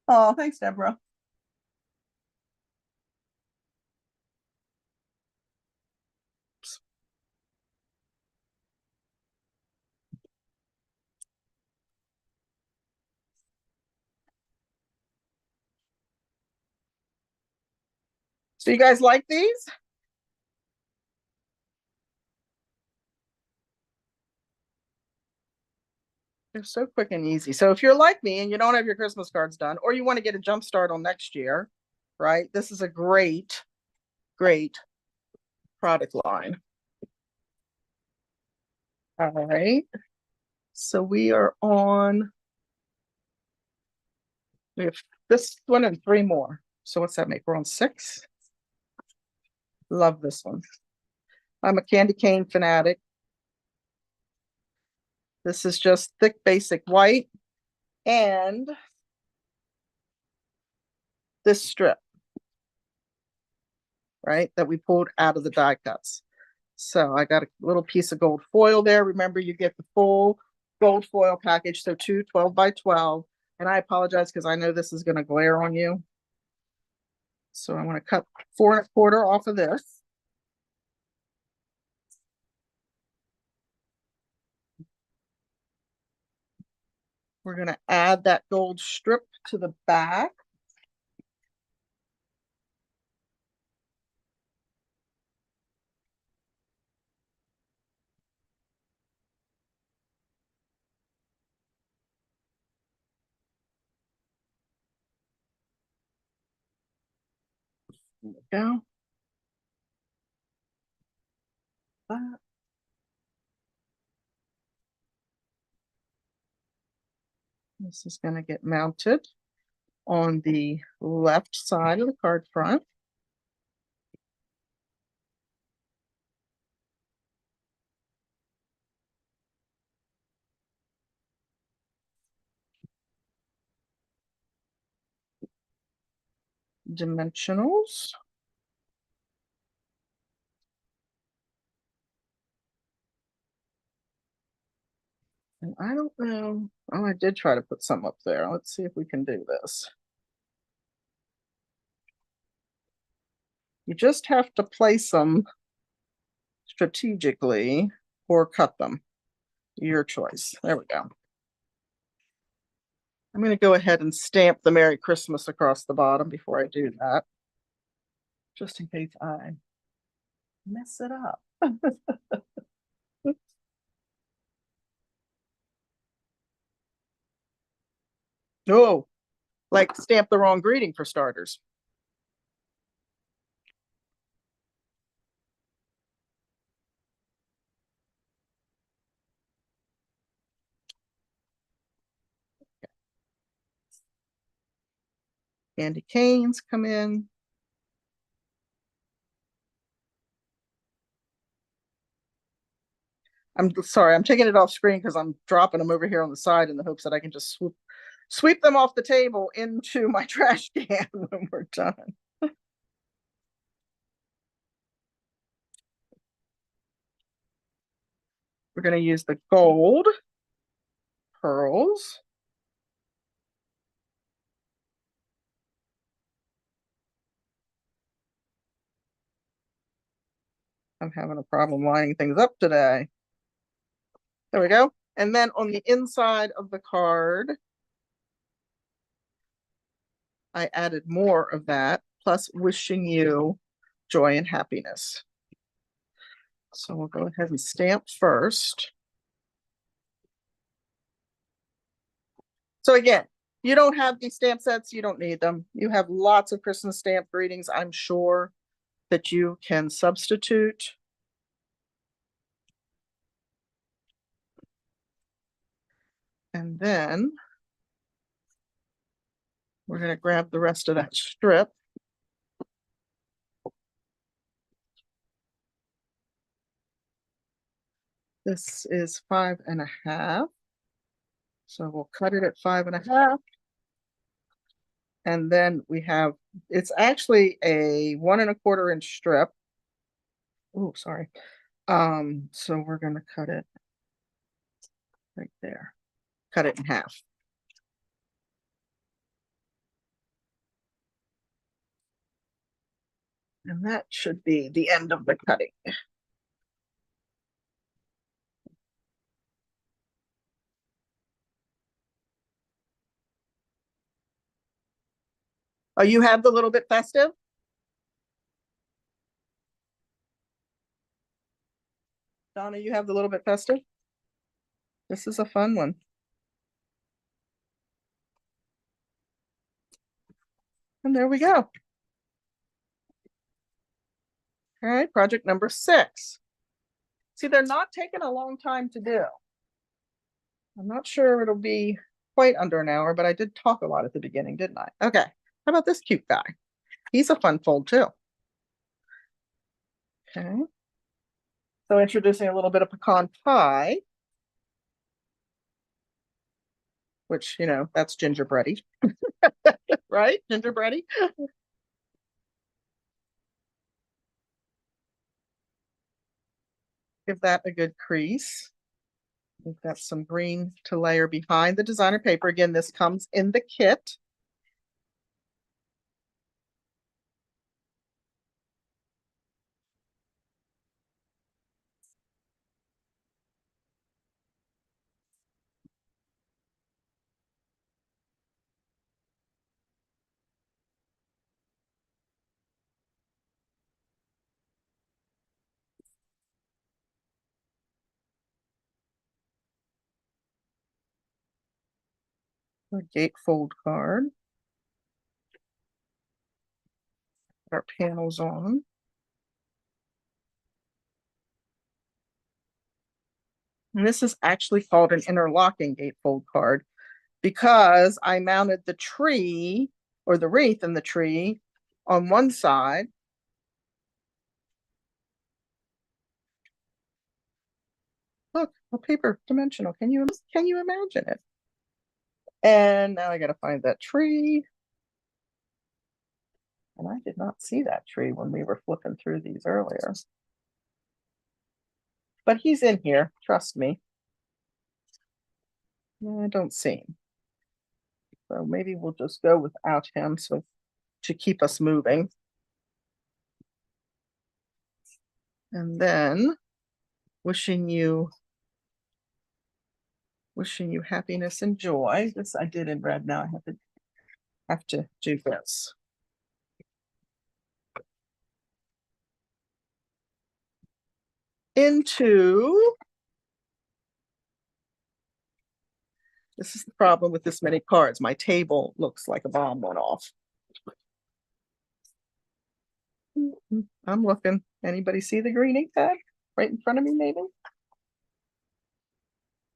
Oh, thanks, Deborah. So you guys like these? They're so quick and easy. So if you're like me and you don't have your Christmas cards done, or you want to get a jump start on next year, right? This is a great, great product line. All right. So we are on, we have this one and three more. So what's that make? We're on 6. Love this one. I'm a candy cane fanatic. This is just thick basic white and this strip, right, that we pulled out of the die cuts. So I got a little piece of gold foil there. Remember, you get the full gold foil package, so 2 12 by 12. And I apologize because I know this is going to glare on you. So I want to cut 4 1/4 off of this. We're going to add that gold strip to the back. There we go. This is going to get mounted on the left side of the card front. Dimensionals. And I don't know. Oh, I did try to put some up there. Let's see if we can do this. You just have to place them strategically or cut them. Your choice. There we go. I'm going to go ahead and stamp the Merry Christmas across the bottom before I do that, just in case I mess it up. Oh, like stamp the wrong greeting for starters. Candy canes come in. I'm sorry, I'm taking it off screen because I'm dropping them over here on the side in the hopes that I can just sweep them off the table into my trash can when we're done. We're going to use the gold pearls. I'm having a problem lining things up today. There we go. And then on the inside of the card, I added more of that, plus wishing you joy and happiness. So we'll go ahead and stamp first. So again, you don't have these stamp sets, you don't need them. You have lots of Christmas stamp greetings, I'm sure, that you can substitute. And then we're going to grab the rest of that strip. This is 5 1/2. So we'll cut it at 5 1/2. And then we have, it's actually a 1 1/4 inch strip. Oh, sorry. So we're going to cut it right there. Cut it in half. And that should be the end of the cutting. Oh, you have the little bit festive? Donna, you have the little bit festive? This is a fun one. And there we go. All right, project number 6. See, they're not taking a long time to do. I'm not sure it'll be quite under an hour, but I did talk a lot at the beginning, didn't I? Okay, how about this cute guy? He's a fun fold too. Okay. So introducing a little bit of pecan pie, which, you know, that's gingerbready, right? Gingerbready. Give that a good crease. We've got some green to layer behind the designer paper. Again, this comes in the kit. A gatefold card. Our panels on. And this is actually called an interlocking gatefold card because I mounted the tree or the wreath in the tree on one side. Look, a paper dimensional. Can you imagine it? And now I got to find that tree. And I did not see that tree when we were flipping through these earlier. But he's in here, trust me. I don't see him. So maybe we'll just go without him so to keep us moving. And then wishing you happiness and joy. This I did in red. Now I have to do this. Into this is the problem with this many cards. My table looks like a bomb went off. I'm looking. Anybody see the green ink pad right in front of me, maybe?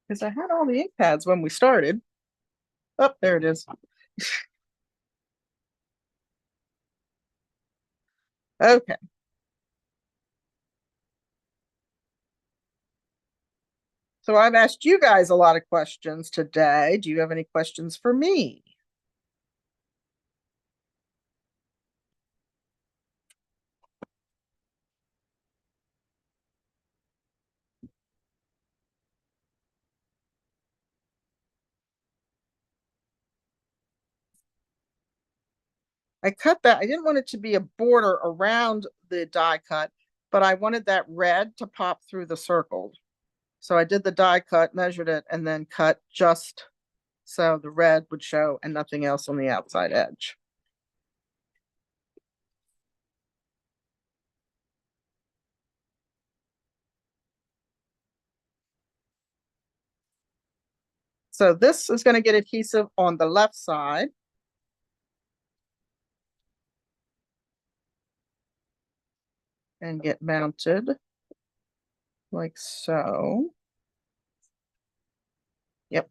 Because I had all the ink pads when we started. Oh, there it is. Okay. So I've asked you guys a lot of questions today. Do you have any questions for me? I cut that. I didn't want it to be a border around the die cut, but I wanted that red to pop through the circle. So I did the die cut, measured it, and then cut just so the red would show and nothing else on the outside edge. So this is going to get adhesive on the left side. And get mounted like so. Yep.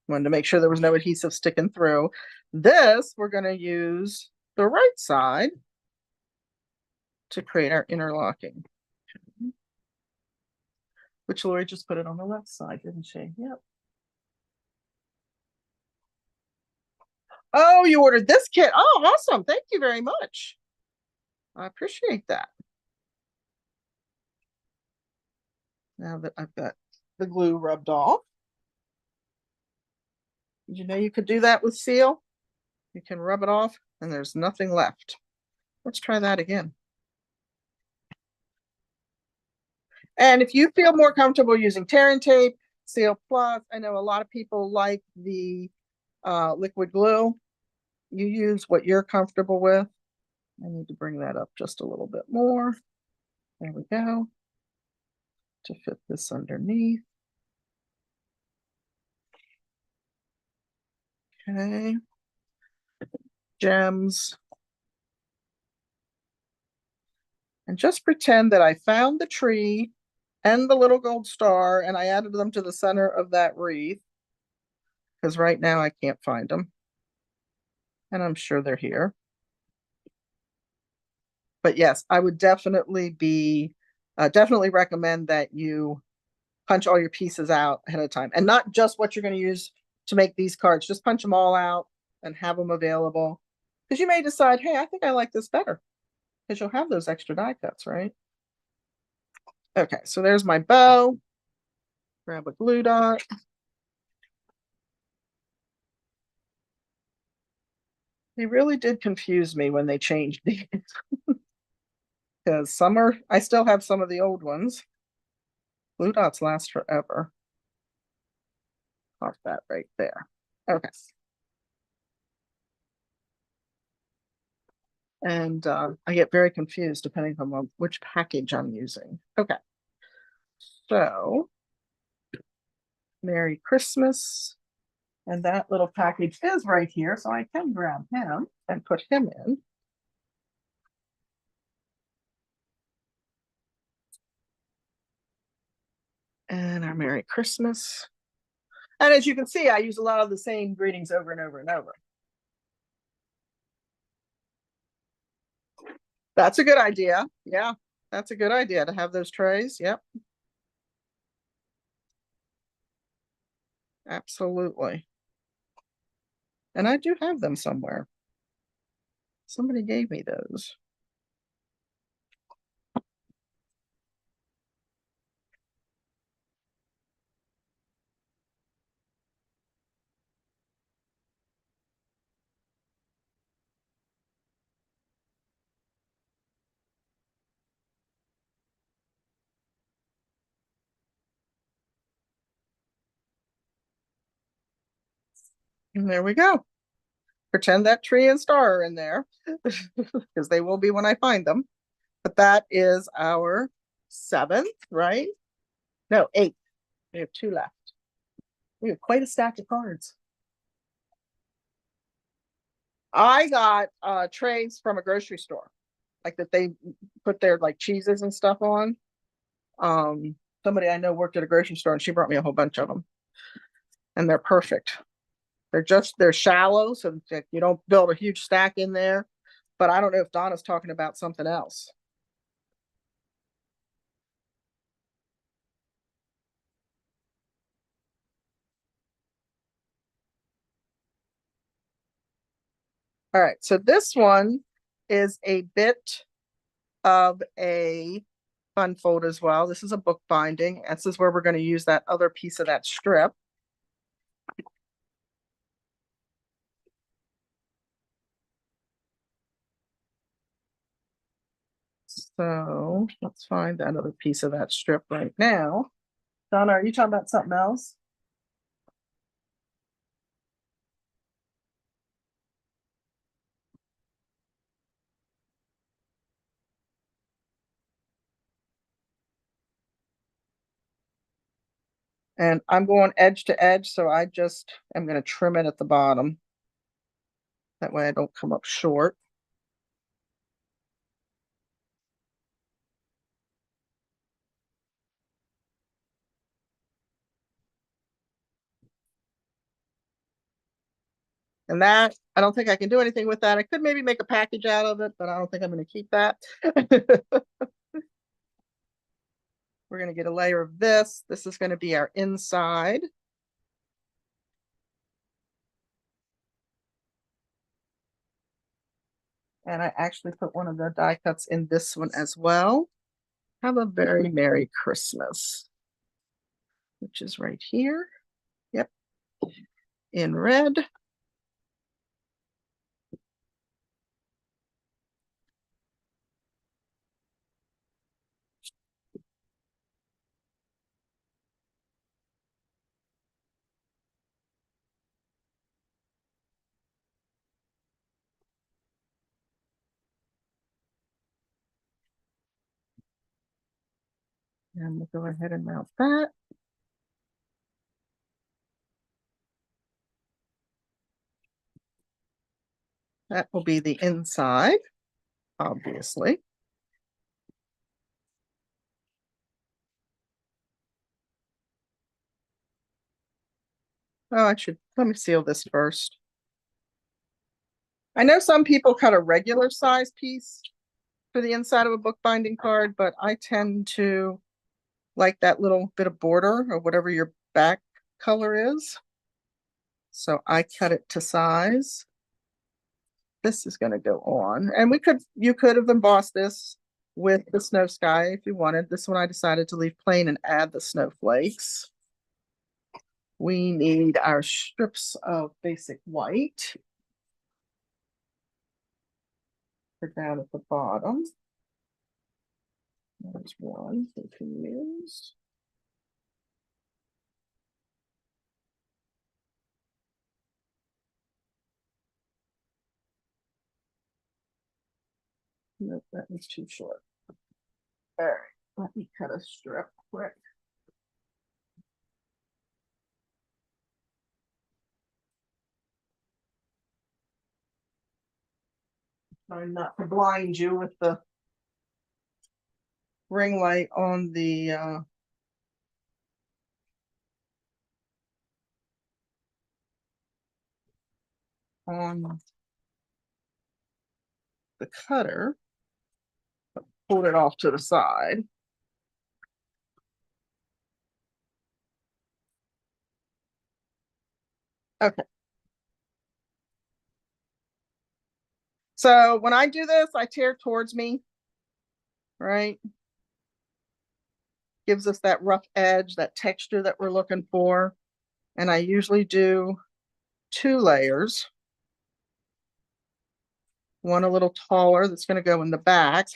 Wanted to make sure there was no adhesive sticking through. This, we're going to use the right side to create our interlocking. Which Lori just put it on the left side, didn't she? Yep. Oh, you ordered this kit. Oh, awesome. Thank you very much. I appreciate that. Now that I've got the glue rubbed off. Did you know you could do that with seal? You can rub it off and there's nothing left. Let's try that again. And if you feel more comfortable using tear and tape, Seal Plus, I know a lot of people like the liquid glue. You use what you're comfortable with. I need to bring that up just a little bit more. There we go. to fit this underneath. Okay. Gems. And just pretend that I found the tree and the little gold star and I added them to the center of that wreath, because right now I can't find them. And I'm sure they're here. But yes, I would definitely recommend that you punch all your pieces out ahead of time, and not just what you're going to use to make these cards. Just punch them all out and have them available, because you may decide, hey, I think I like this better, because you'll have those extra die cuts, right? Okay, so there's my bow. Grab a glue dot. They really did confuse me when they changed these, because I still have some of the old ones. Glue dots last forever. Pop that right there. Okay. And I get very confused depending on which package I'm using. Okay. So, Merry Christmas. And that little package is right here, so I can grab him and put him in. And our Merry Christmas. And as you can see, I use a lot of the same greetings over and over and over. That's a good idea. Yeah, that's a good idea to have those trays. Yep. Absolutely. And I do have them somewhere. Somebody gave me those. And there we go. Pretend that tree and star are in there, because they will be when I find them. But that is our 7th, right? No, 8th. We have 2 left. We have quite a stack of cards. I got trays from a grocery store, like that they put their like cheeses and stuff on. Somebody I know worked at a grocery store and she brought me a whole bunch of them. And they're perfect. They're shallow, so that you don't build a huge stack in there. But I don't know if Donna's talking about something else. All right, so this one is a bit of a fun fold as well. This is a book binding. This is where we're going to use that other piece of that strip. So let's find that other piece of that strip right now. Donna, are you talking about something else? And I'm going edge to edge, so I just am going to trim it at the bottom. That way I don't come up short. And that, I don't think I can do anything with that. I could maybe make a package out of it, but I don't think I'm going to keep that. We're going to get a layer of this. This is going to be our inside. And I actually put one of the die cuts in this one as well. Have a very Merry Christmas, which is right here. Yep. In red. And we'll go ahead and mount that. That will be the inside, obviously. Oh, let me seal this first. I know some people cut a regular size piece for the inside of a bookbinding card, but I tend to like that little bit of border or whatever your back color is. So I cut it to size. This is going to go on, and you could have embossed this with the snow sky if you wanted. This one I decided to leave plain and add the snowflakes. We need our strips of basic white. Put down at the bottom. There's one we can use. Nope, that was too short. All right, let me cut a strip quick. Trying not to blind you with the ring light on the on the cutter. Pull it off to the side. Okay. So when I do this, I tear towards me, right? Gives us that rough edge, that texture that we're looking for. And I usually do 2 layers. One a little taller that's going to go in the back,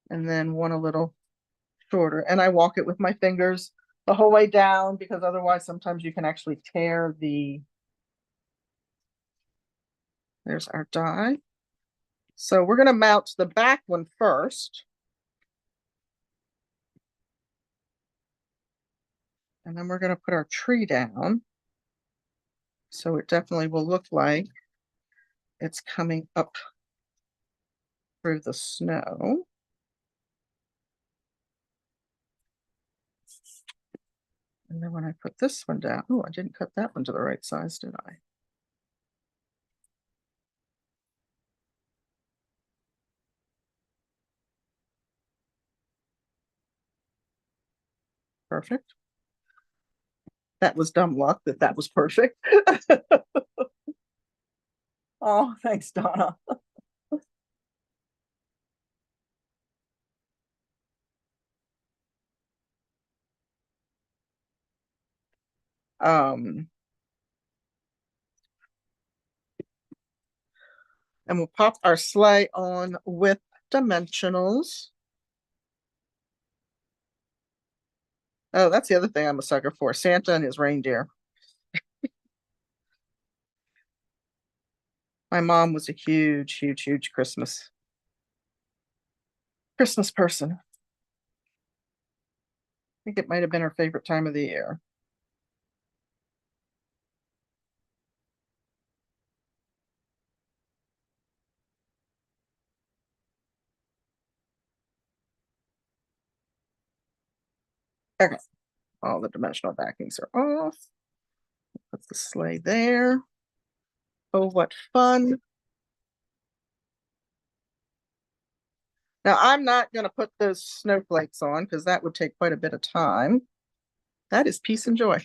and then one a little shorter. And I walk it with my fingers the whole way down, because otherwise sometimes you can actually tear the, there's our die. So we're going to mount the back one first. And then we're going to put our tree down. So it definitely will look like it's coming up through the snow. And then when I put this one down, oh, I didn't cut that one to the right size, did I? Perfect. That was dumb luck that was perfect. Oh, thanks, Donna. And we'll pop our sleigh on with dimensionals. Oh, that's the other thing I'm a sucker for, Santa and his reindeer. My mom was a huge, huge, huge Christmas person. I think it might have been her favorite time of the year. Okay, all the dimensional backings are off. Put the sleigh there. Oh, what fun. Now, I'm not going to put those snowflakes on because that would take quite a bit of time. That is peace and joy.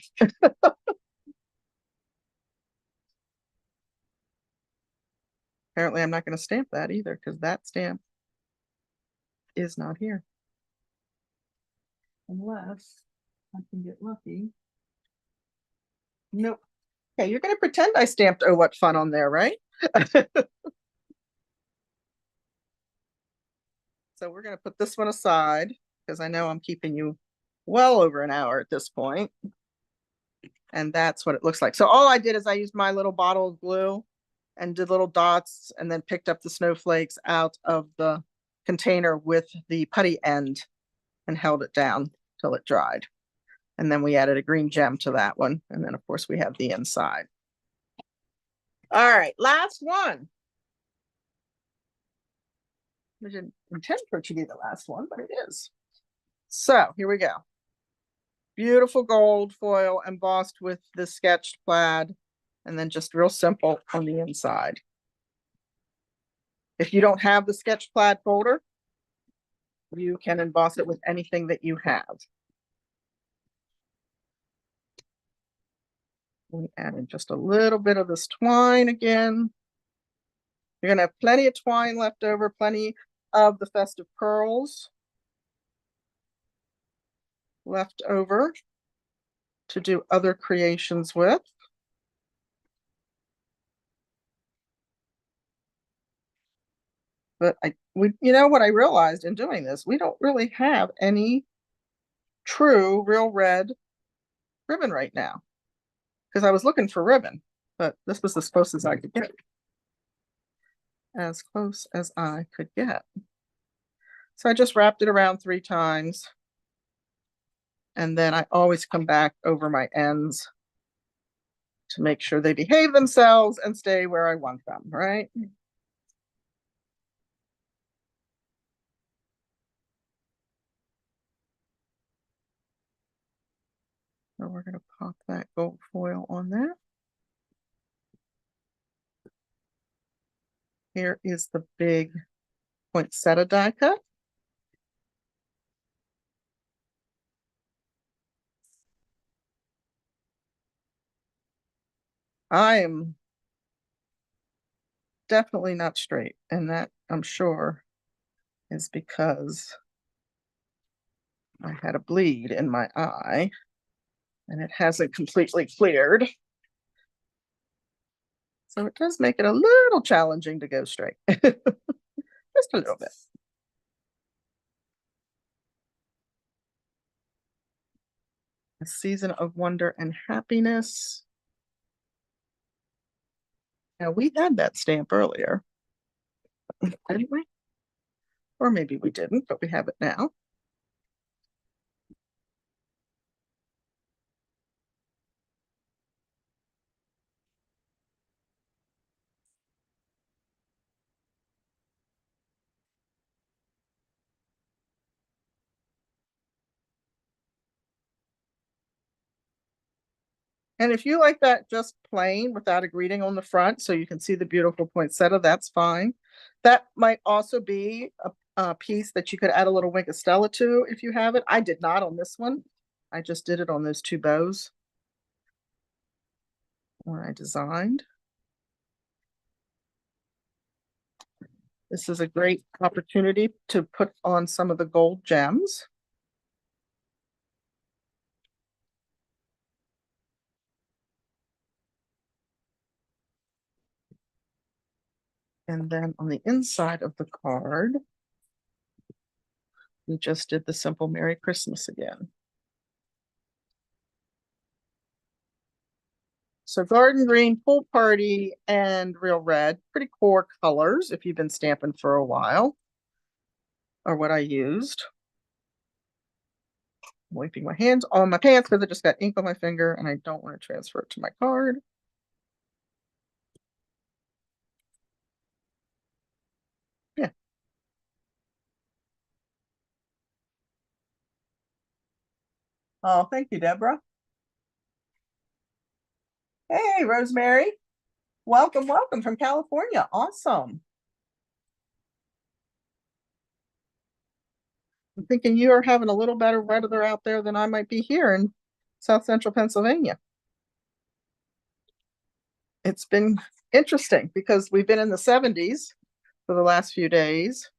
Apparently, I'm not going to stamp that either because that stamp is not here. Unless I can get lucky. Nope. Okay, you're going to pretend I stamped "Oh, what fun" on there, right? So we're going to put this one aside because I know I'm keeping you well over an hour at this point. And that's what it looks like. So all I did is I used my little bottle of glue and did little dots and then picked up the snowflakes out of the container with the putty end and held it down. till it dried. And then we added a green gem to that one. And then of course we have the inside. All right, last one. I didn't intend for it to be the last one, but it is. So here we go. Beautiful gold foil embossed with the sketched plaid, and then just real simple on the inside. If you don't have the sketched plaid folder, you can emboss it with anything that you have. We added just a little bit of this twine again. You're gonna have plenty of twine left over, plenty of the festive pearls left over to do other creations with. But you know what I realized in doing this, we don't really have any true real red ribbon right now, because I was looking for ribbon, but this was as close as I could get. As close as I could get. So I just wrapped it around 3 times. And then I always come back over my ends to make sure they behave themselves and stay where I want them, right? So we're going to pop that gold foil on there. Here is the big poinsettia die cut. I am definitely not straight, and that I'm sure is because I had a bleed in my eye and it hasn't completely cleared. So it does make it a little challenging to go straight. Just a little bit. A season of wonder and happiness. Now we had that stamp earlier, didn't we? Or maybe we didn't, but we have it now. And if you like that just plain without a greeting on the front, so you can see the beautiful poinsettia, that's fine. That might also be a piece that you could add a little wink of Stella to if you have it. I did not on this one. I just did it on those 2 bows when I designed. This is a great opportunity to put on some of the gold gems. And then on the inside of the card, we just did the simple Merry Christmas again. So garden green, pool party, and real red, pretty core colors if you've been stamping for a while, are what I used. I'm wiping my hands on my pants because I just got ink on my finger and I don't want to transfer it to my card. Yeah. Oh, thank you, Deborah. Hey, Rosemary. Welcome, welcome from California. Awesome. I'm thinking you are having a little better weather out there than I might be here in South Central Pennsylvania. It's been interesting because we've been in the 70s for the last few days.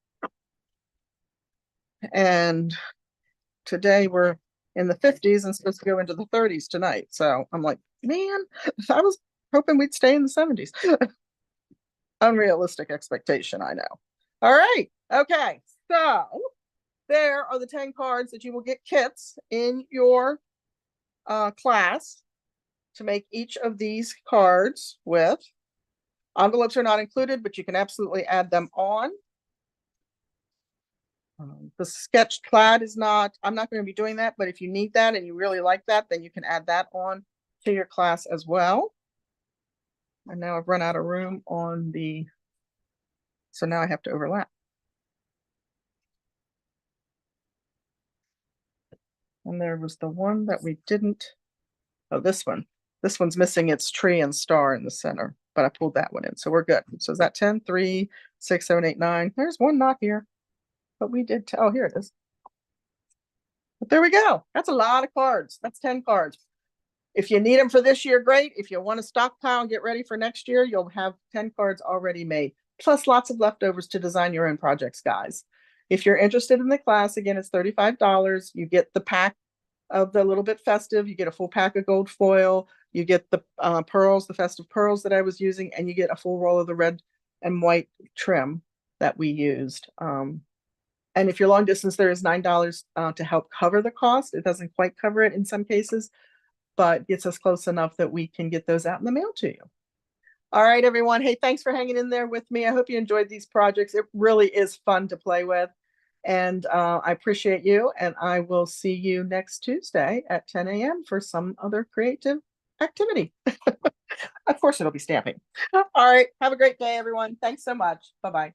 And today we're in the 50s and supposed to go into the 30s tonight. So I'm like, man, I was hoping we'd stay in the 70s. Unrealistic expectation, I know. All right. Okay. So there are the 10 cards that you will get kits in your class to make each of these cards with. Envelopes are not included, but you can absolutely add them on. The sketched plaid is not, I'm not going to be doing that, but if you need that and you really like that, then you can add that on to your class as well. And now I've run out of room on the, so now I have to overlap. And there was the one that we didn't, oh, this one. This one's missing its tree and star in the center, but I pulled that one in, so we're good. So is that 10, 3, 6, 7, 8, 9? There's one not here, but we did, oh, here it is. But there we go. That's a lot of cards. That's 10 cards. If you need them for this year, great. If you want to stockpile and get ready for next year, you'll have 10 cards already made, plus lots of leftovers to design your own projects, guys. If you're interested in the class, again, it's $35. You get the pack of the Little Bit Festive. You get a full pack of gold foil. You get the pearls, the festive pearls that I was using, and you get a full roll of the red and white trim that we used. And if you're long distance, there is $9 to help cover the cost. It doesn't quite cover it in some cases, but gets us close enough that we can get those out in the mail to you. All right, everyone. Hey, thanks for hanging in there with me. I hope you enjoyed these projects. It really is fun to play with. And I appreciate you. And I will see you next Tuesday at 10 a.m. for some other creative activity. Of course, it'll be stamping. All right. Have a great day, everyone. Thanks so much. Bye-bye.